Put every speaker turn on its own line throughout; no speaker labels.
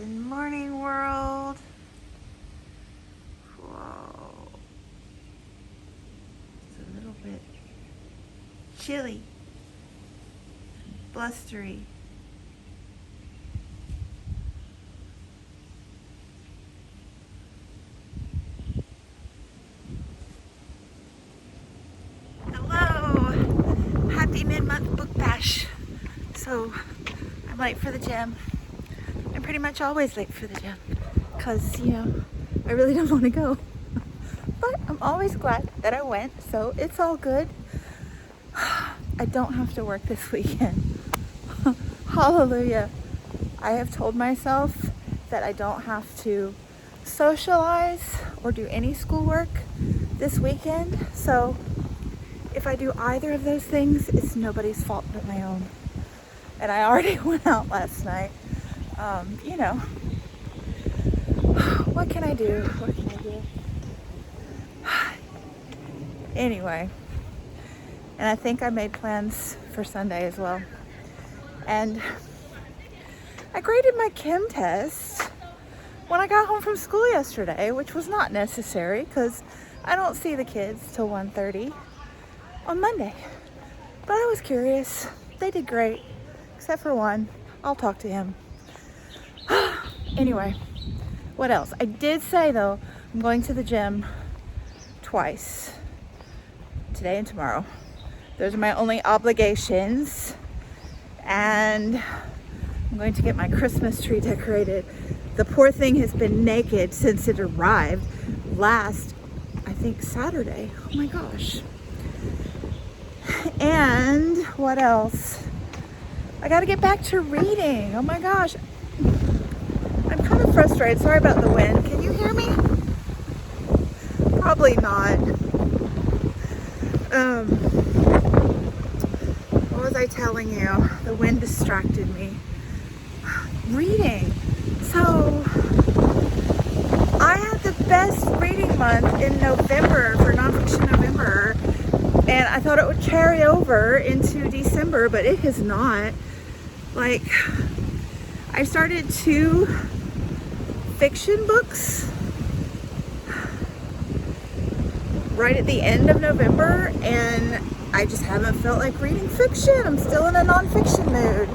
Good morning, world. Whoa. It's a little bit chilly, blustery. Hello. Happy mid-month book bash. So I'm late for the gym. I'm pretty much always late for the gym because, I really don't want to go. But I'm always glad that I went, so it's all good. I don't have to work this weekend. Hallelujah. I have told myself that I don't have to socialize or do any schoolwork this weekend. So if I do either of those things, it's nobody's fault but my own. And I already went out last night. What can I do? What can I do? Anyway, and I think I made plans for Sunday as well. And I graded my chem test when I got home from school yesterday, which was not necessary because I don't see the kids till 1:30 on Monday. But I was curious. They did great, except for one. I'll talk to him. Anyway, what else? I did say, though, I'm going to the gym twice, today and tomorrow. Those are my only obligations. And I'm going to get my Christmas tree decorated. The poor thing has been naked since it arrived last, I think, Saturday. Oh my gosh. And what else? I got to get back to reading. Oh my gosh. I'm kind of frustrated. Sorry about the wind. Can you hear me? Probably not. What was I telling you? The wind distracted me. Reading. So I had the best reading month in November for Nonfiction November, and I thought it would carry over into December, but it has not. Like, I started 2 fiction books right at the end of November, and I just haven't felt like reading fiction. I'm still in a nonfiction mood.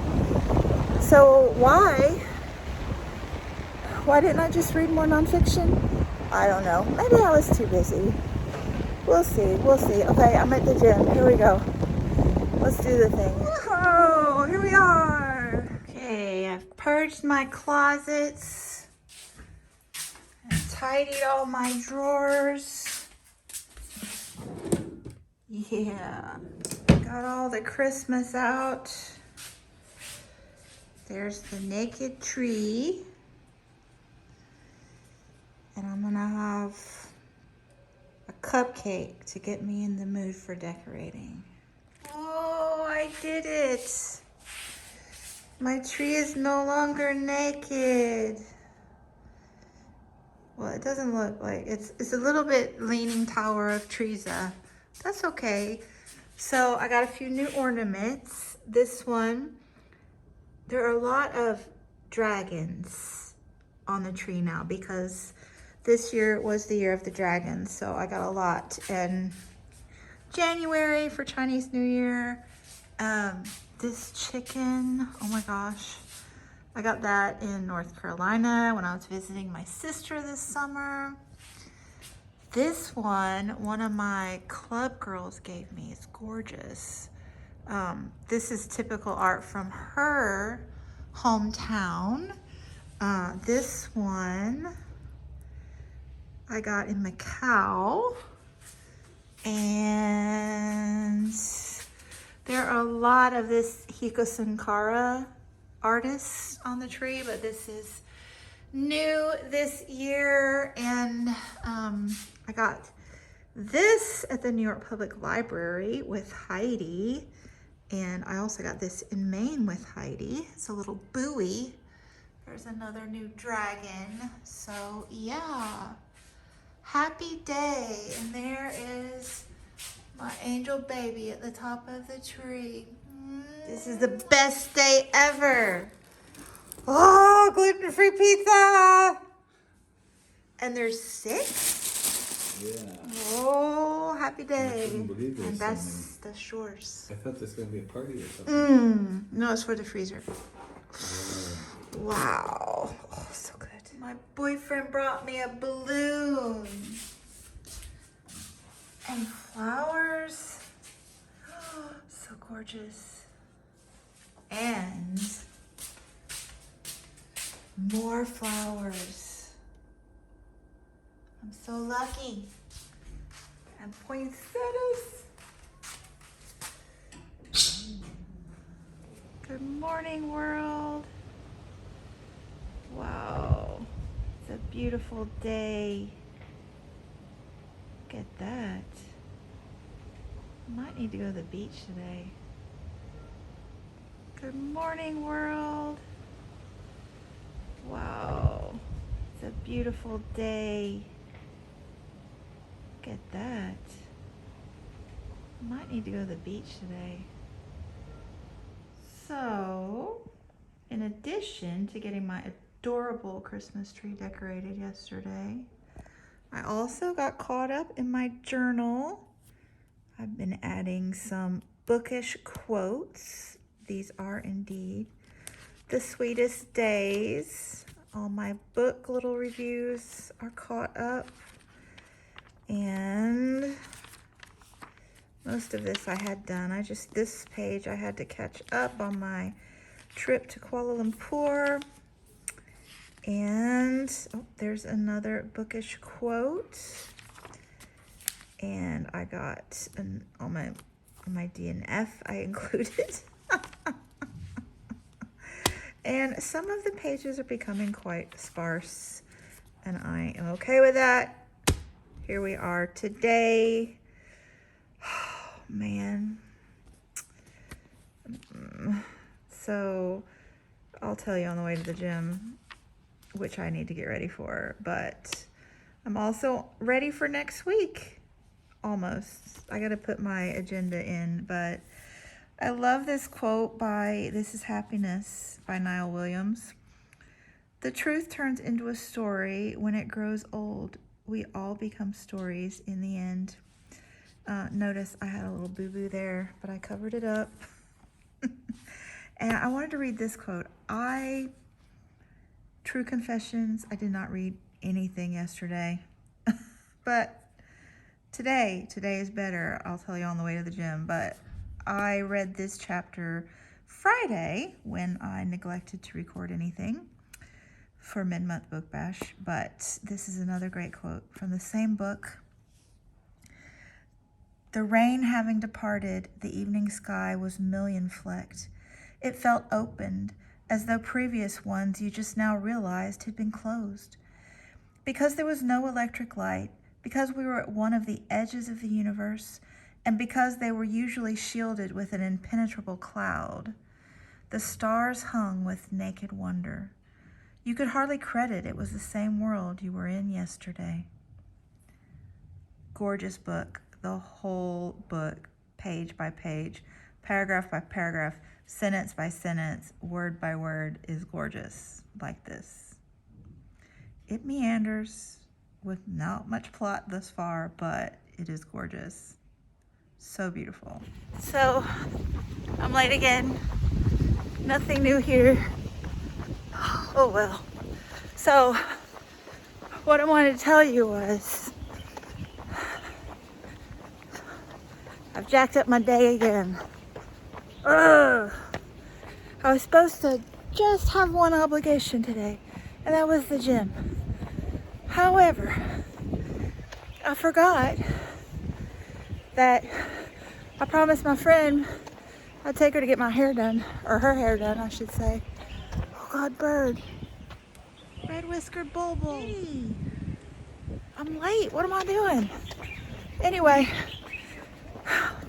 So why didn't I just read more nonfiction? I don't know. Maybe I was too busy. We'll see. Okay, I'm at the gym. Here we go. Let's do the thing. Oh, here we are. Okay, I've purged my closets and tidied all my drawers. Yeah, got all the Christmas out. There's the naked tree. And I'm gonna have a cupcake to get me in the mood for decorating. Oh, I did it. My tree is no longer naked. Well, it doesn't look like it's a little bit leaning tower of Teresa. That's okay. So I got a few new ornaments. This one, there are a lot of dragons on the tree now because this year was the year of the dragons. So I got a lot in January for Chinese New Year. This chicken, oh my gosh. I got that in North Carolina when I was visiting my sister this summer. This one of my club girls gave me. It's gorgeous. This is typical art from her hometown. This one I got in Macau. And there are a lot of this Hiko Sankara artists on the tree, but this is new this year. And I got this at the New York Public Library with Heidi. And I also got this in Maine with Heidi. It's a little buoy. There's another new dragon. So yeah, happy day. And there is my angel baby at the top of the tree. This is the best day ever. Oh, gluten-free pizza! And there's 6?
Yeah.
Oh, happy day.
I couldn't believe there's
and
so
that's yours.
I thought there's going to be a party or something.
No, it's for the freezer.
Oh.
Wow. Oh, so good. My boyfriend brought me a balloon. And flowers. So gorgeous. And more flowers. I'm so lucky. And poinsettias. Good morning, world. Wow. It's a beautiful day. Look at that. Might need to go to the beach today. Good morning, world. Wow. It's a beautiful day. Look at that. Might need to go to the beach today. So, in addition to getting my adorable Christmas tree decorated yesterday, I also got caught up in my journal. I've been adding some bookish quotes. These are indeed the sweetest days. All my book little reviews are caught up. And most of this I had done. This page I had to catch up on my trip to Kuala Lumpur. And there's another bookish quote. And I got on my DNF I included. And some of the pages are becoming quite sparse, and I am okay with that. Here we are today. Oh, man. So I'll tell you on the way to the gym, which I need to get ready for, but I'm also ready for next week. Almost. I got to put my agenda in, but I love this quote by This Is Happiness by Niall Williams. The truth turns into a story when it grows old. We all become stories in the end. Notice I had a little boo-boo there, but I covered it up. And I wanted to read this quote. True confessions, I did not read anything yesterday. But today is better. I'll tell you on the way to the gym. But I read this chapter Friday when I neglected to record anything for Mid-Month Book Bash. But this is another great quote from the same book. The rain having departed, the evening sky was million-flecked. It felt opened, as though previous ones you just now realized had been closed. Because there was no electric light, because we were at one of the edges of the universe, and because they were usually shielded with an impenetrable cloud, the stars hung with naked wonder. You could hardly credit it was the same world you were in yesterday. Gorgeous book, the whole book, page by page, paragraph by paragraph, sentence by sentence, word by word is gorgeous like this. It meanders with not much plot thus far, but it is gorgeous. So beautiful. So, I'm late again. Nothing new here. Oh well. So, what I wanted to tell you was, I've jacked up my day again. Ugh. I was supposed to just have one obligation today, and that was the gym. However, I forgot that I promised my friend I'd take her to get my hair done, or her hair done, I should say. Oh God, bird. Red-whiskered bulbul. Hey. I'm late, what am I doing? Anyway,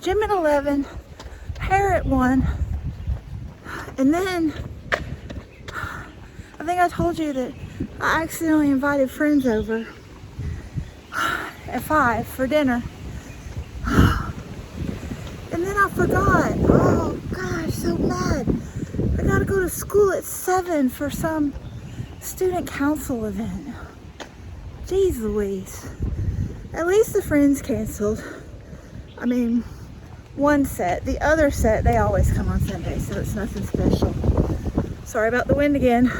gym at 11, hair at 1, and then I think I told you that I accidentally invited friends over at 5 for dinner. And then I forgot. Oh gosh, so mad. I gotta go to school at 7 for some student council event. Jeez Louise. At least the Friends canceled. I mean, one set. The other set, they always come on Sunday, so it's nothing special. Sorry about the wind again.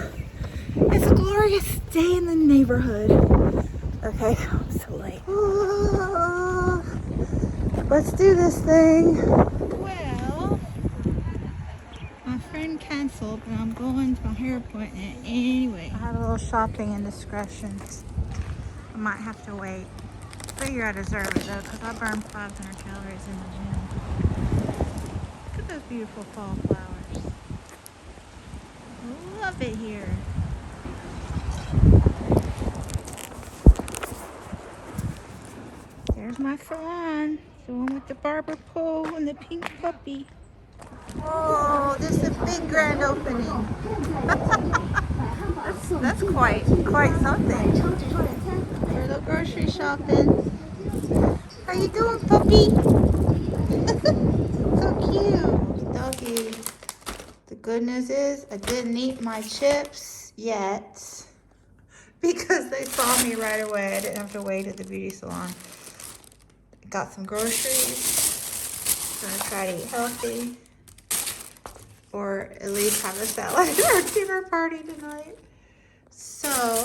It's a glorious day in the neighborhood. Okay, I'm so late. Let's do this thing. Well, my friend canceled, but I'm going to my hair appointment anyway. I have a little shopping indiscretions. I might have to wait. Figure I deserve it though, because I burned 500 calories in the gym. Look at those beautiful fall flowers. Love it here. There's my salon. The one with the barber pole and the pink puppy. Oh, this is a big grand opening. that's quite something. We're the grocery shopping. How you doing, puppy? So cute. Doggy. The good news is I didn't eat my chips yet because they saw me right away. I didn't have to wait at the beauty salon. Got some groceries. Gonna try to eat healthy, or at least have a salad at our dinner party tonight. So,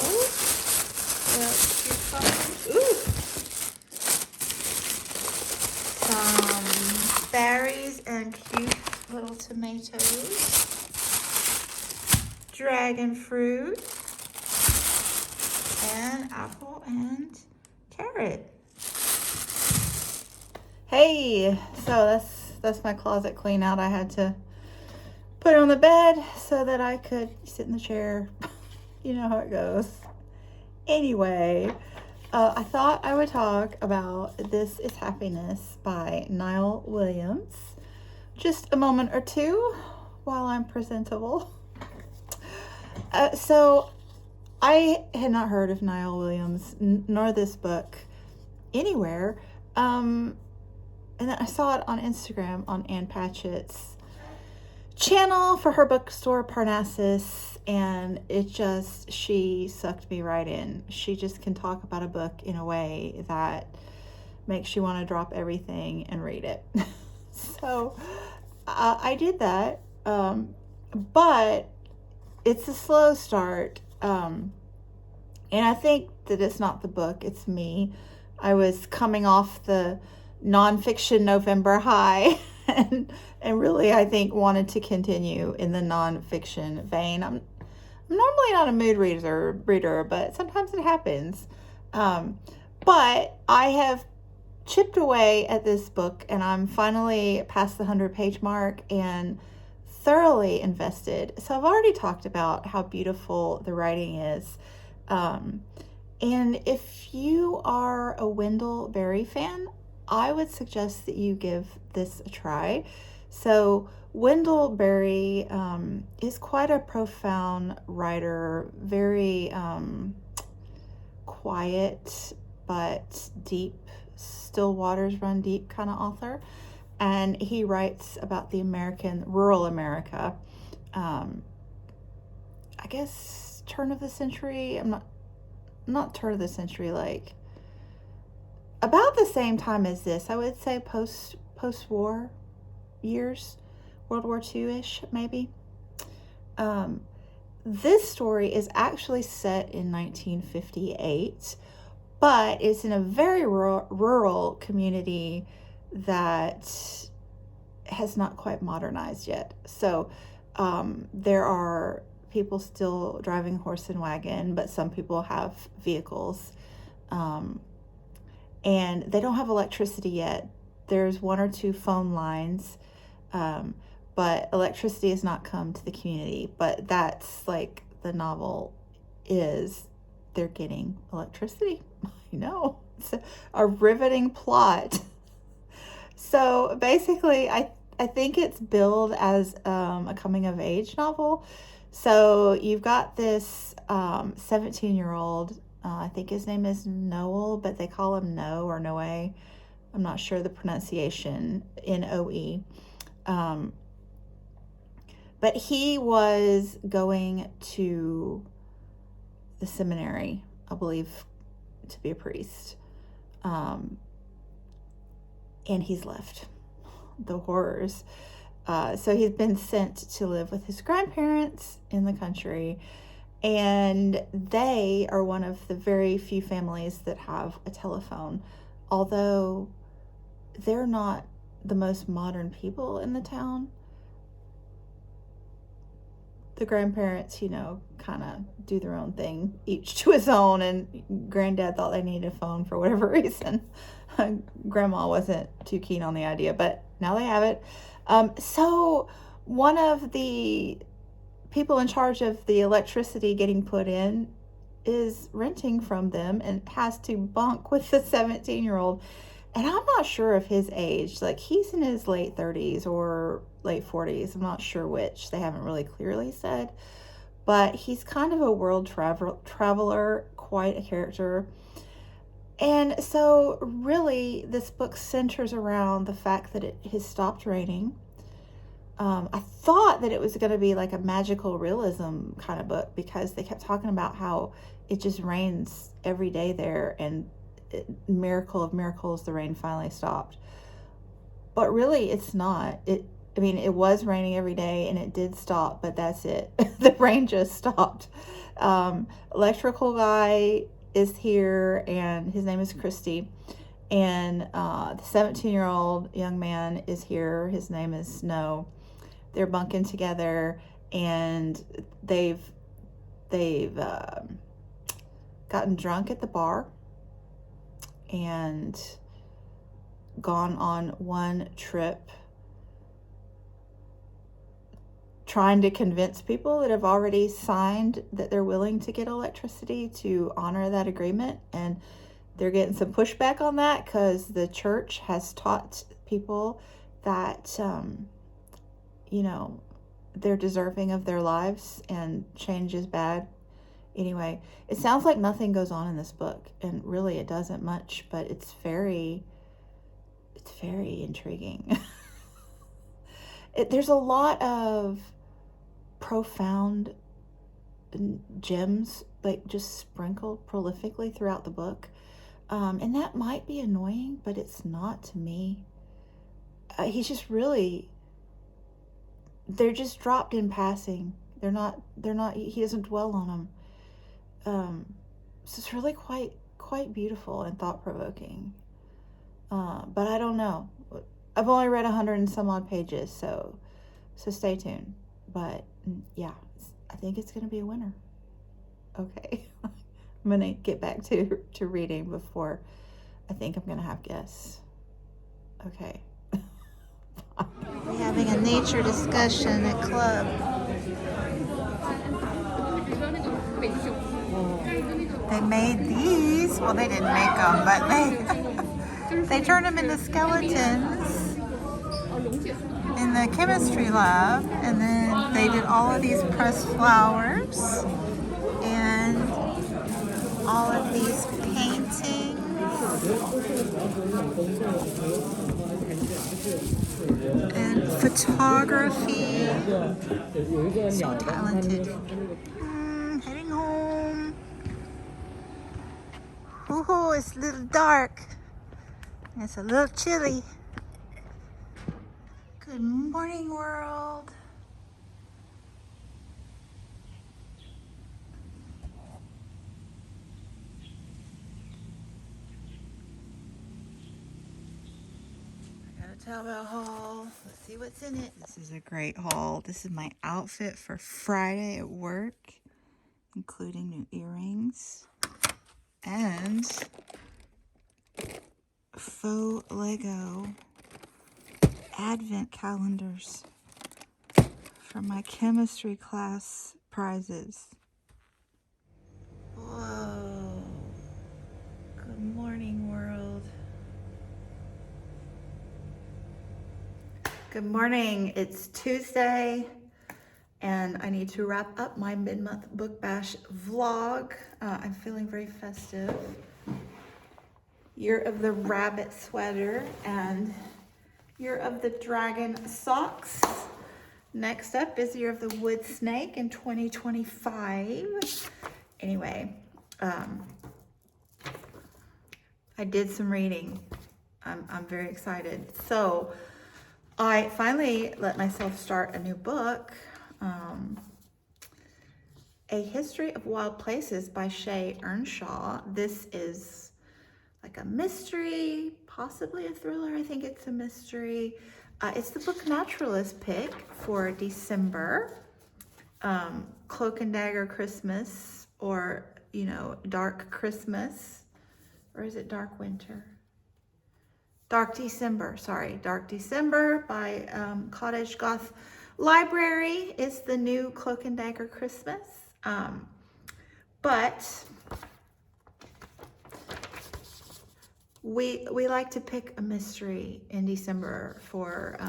some berries and cute little tomatoes, dragon fruit, and apple and carrot. Hey, so that's my closet clean out. I had to put it on the bed so that I could sit in the chair. You know how it goes. Anyway, I thought I would talk about This Is Happiness by Niall Williams. Just a moment or two while I'm presentable. So I had not heard of Niall Williams nor this book anywhere. And then I saw it on Instagram on Ann Patchett's channel for her bookstore Parnassus, and she sucked me right in. She just can talk about a book in a way that makes you want to drop everything and read it. So I did that, but it's a slow start, and I think that it's not the book, it's me. I was coming off the nonfiction November high and really I think wanted to continue in the nonfiction vein. I'm normally not a mood reader, but sometimes it happens. But I have chipped away at this book, and I'm finally past the 100-page mark and thoroughly invested. So I've already talked about how beautiful the writing is. And if you are a Wendell Berry fan, I would suggest that you give this a try. So Wendell Berry is quite a profound writer, very quiet but deep, still waters run deep kind of author. And he writes about the rural America, I guess turn of the century. I'm not turn of the century, like about the same time as this. I would say post-war years, World War II-ish maybe. This story is actually set in 1958, but it's in a very rural community that has not quite modernized yet. So there are people still driving horse and wagon, but some people have vehicles. And they don't have electricity yet. There's 1 or 2 phone lines, but electricity has not come to the community. But that's like the novel is, they're getting electricity. I know, it's a riveting plot. So basically, I think it's billed as a coming of age novel. So you've got this 17-year-old, I think his name is Noel, but they call him No or Noe. I'm not sure the pronunciation, Noe. But he was going to the seminary, I believe, to be a priest. And he's left. The horrors. So he's been sent to live with his grandparents in the country. And they are one of the very few families that have a telephone. Although they're not the most modern people in the town. The grandparents, you know, kind of do their own thing, each to his own, and Granddad thought they needed a phone for whatever reason. Grandma wasn't too keen on the idea, but now they have it. So one of the people in charge of the electricity getting put in is renting from them and has to bunk with the 17-year-old. And I'm not sure of his age. Like, he's in his late 30s or late 40s. I'm not sure which. They haven't really clearly said. But he's kind of a world traveler, quite a character. And so, really, this book centers around the fact that it has stopped raining. I thought that it was going to be like a magical realism kind of book because they kept talking about how it just rains every day there, and miracle of miracles, the rain finally stopped. But really, it's not. It was raining every day, and it did stop, but that's it. The rain just stopped. Electrical guy is here, and his name is Christy. And the 17-year-old young man is here. His name is Snow. They're bunking together, and they've gotten drunk at the bar and gone on one trip trying to convince people that have already signed that they're willing to get electricity to honor that agreement. And they're getting some pushback on that because the church has taught people that, they're deserving of their lives and change is bad. Anyway, it sounds like nothing goes on in this book, and really it doesn't much, but it's very intriguing. There's a lot of profound gems, like, just sprinkled prolifically throughout the book. And that might be annoying, but it's not to me. He's just really, they're just dropped in passing. They're not, he doesn't dwell on them. So it's really quite beautiful and thought-provoking. But I don't know. I've only read 100 and some odd pages, so stay tuned. But yeah, I think it's going to be a winner. Okay. I'm going to get back to reading before I think I'm going to have guests. Okay. We're having a nature discussion at club. They made these. Well, they didn't make them, but they turned them into skeletons in the chemistry lab, and then they did all of these pressed flowers and all of these paintings and photography. So talented. Heading home. Ooh, it's a little dark. It's a little chilly. Good morning, world. I got a towel haul. Let's see what's in it. This is a great haul. This is my outfit for Friday at work, including new earrings and faux Lego advent calendars for my chemistry class prizes. Whoa. Good morning, world. Good morning. It's Tuesday, and I need to wrap up my mid-month book bash vlog. I'm feeling very festive. Year of the rabbit sweater and year of the dragon socks. Next up is Year of the Wood Snake in 2025. Anyway, I did some reading. I'm very excited. So I finally let myself start a new book, A History of Wild Places by Shay Earnshaw. This is like a mystery, possibly a thriller. I think it's a mystery. It's the book Naturalist pick for December. Cloak and Dagger Christmas, or, you know, Dark Christmas. Or is it Dark Winter? Dark December, sorry. Dark December by Cottage Goth Library is the new Cloak and Dagger Christmas. But we like to pick a mystery in December for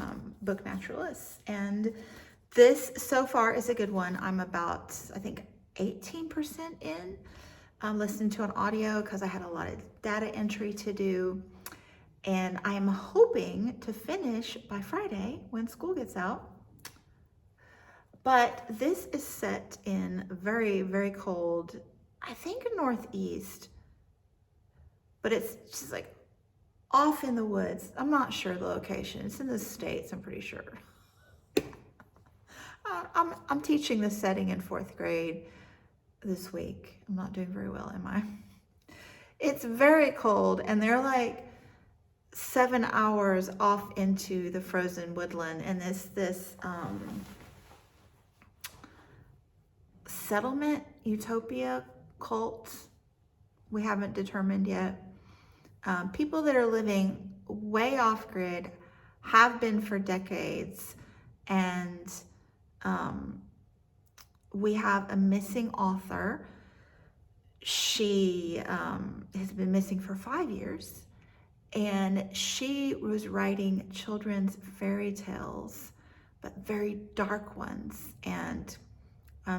Book Naturalists. And this so far is a good one. I'm about, I think, 18% in. I'm listening to an audio because I had a lot of data entry to do. And I am hoping to finish by Friday when school gets out. But this is set in very, very cold, I think Northeast. But it's just like off in the woods. I'm not sure the location. It's in the States, I'm pretty sure. I'm teaching this setting in 4th grade this week. I'm not doing very well, am I? It's very cold, and they're like 7 hours off into the frozen woodland, and this settlement utopia cult, we haven't determined yet. People that are living way off grid, have been for decades, and we have a missing author. She has been missing for 5 years, and she was writing children's fairy tales, but very dark ones. And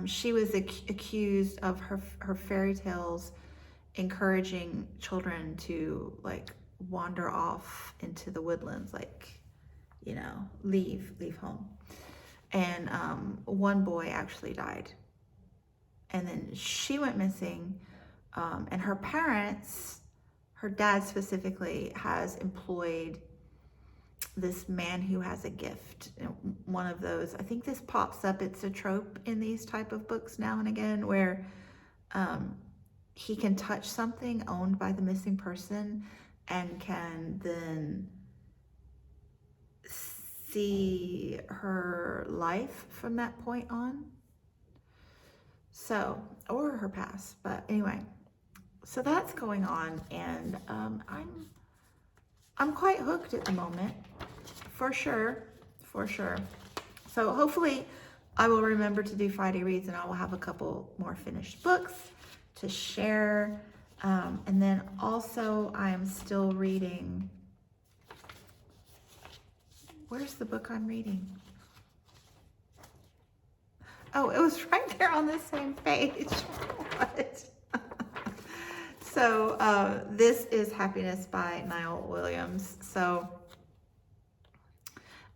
she was accused of her fairy tales encouraging children to like wander off into the woodlands, like, you know, leave home. And one boy actually died. And then she went missing, and her parents, her dad specifically, has employed this man who has a gift. One of those, I think this pops up, it's a trope in these type of books now and again, where he can touch something owned by the missing person and can then see her life from that point on. So, or her past, but anyway, so that's going on, and I'm quite hooked at the moment, for sure. So hopefully I will remember to do Friday reads, and I will have a couple more finished books to share. And then also I am still reading, where's the book I'm reading? Oh, it was right there on the same page. What? So this is Happiness by Niall Williams. So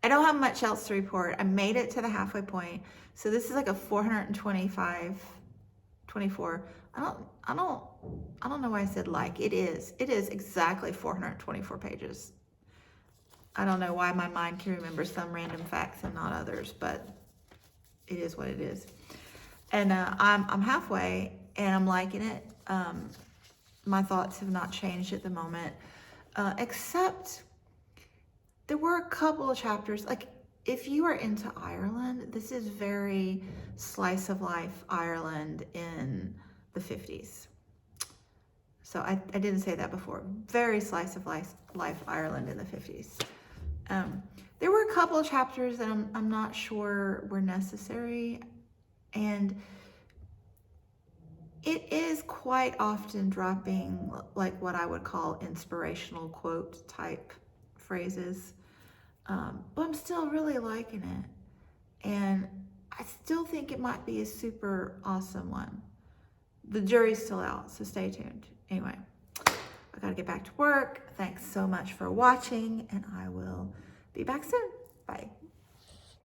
I don't have much else to report. I made it to the halfway point. So this is like a 24. I don't know why I said like. It is exactly 424 pages. I don't know why my mind can remember some random facts and not others, but it is what it is. And I'm halfway, and I'm liking it. My thoughts have not changed at the moment, except there were a couple of chapters. Like, if you are into Ireland, this is very slice of life Ireland in the 50s. So I didn't say that before. Very slice of life Ireland in the 50s. There were a couple of chapters that I'm not sure were necessary, and it is quite often dropping like what I would call inspirational quote type phrases, but I'm still really liking it, and I still think it might be a super awesome one. The jury's still out, so stay tuned. Anyway, I gotta get back to work. Thanks so much for watching, and I will be back soon. Bye.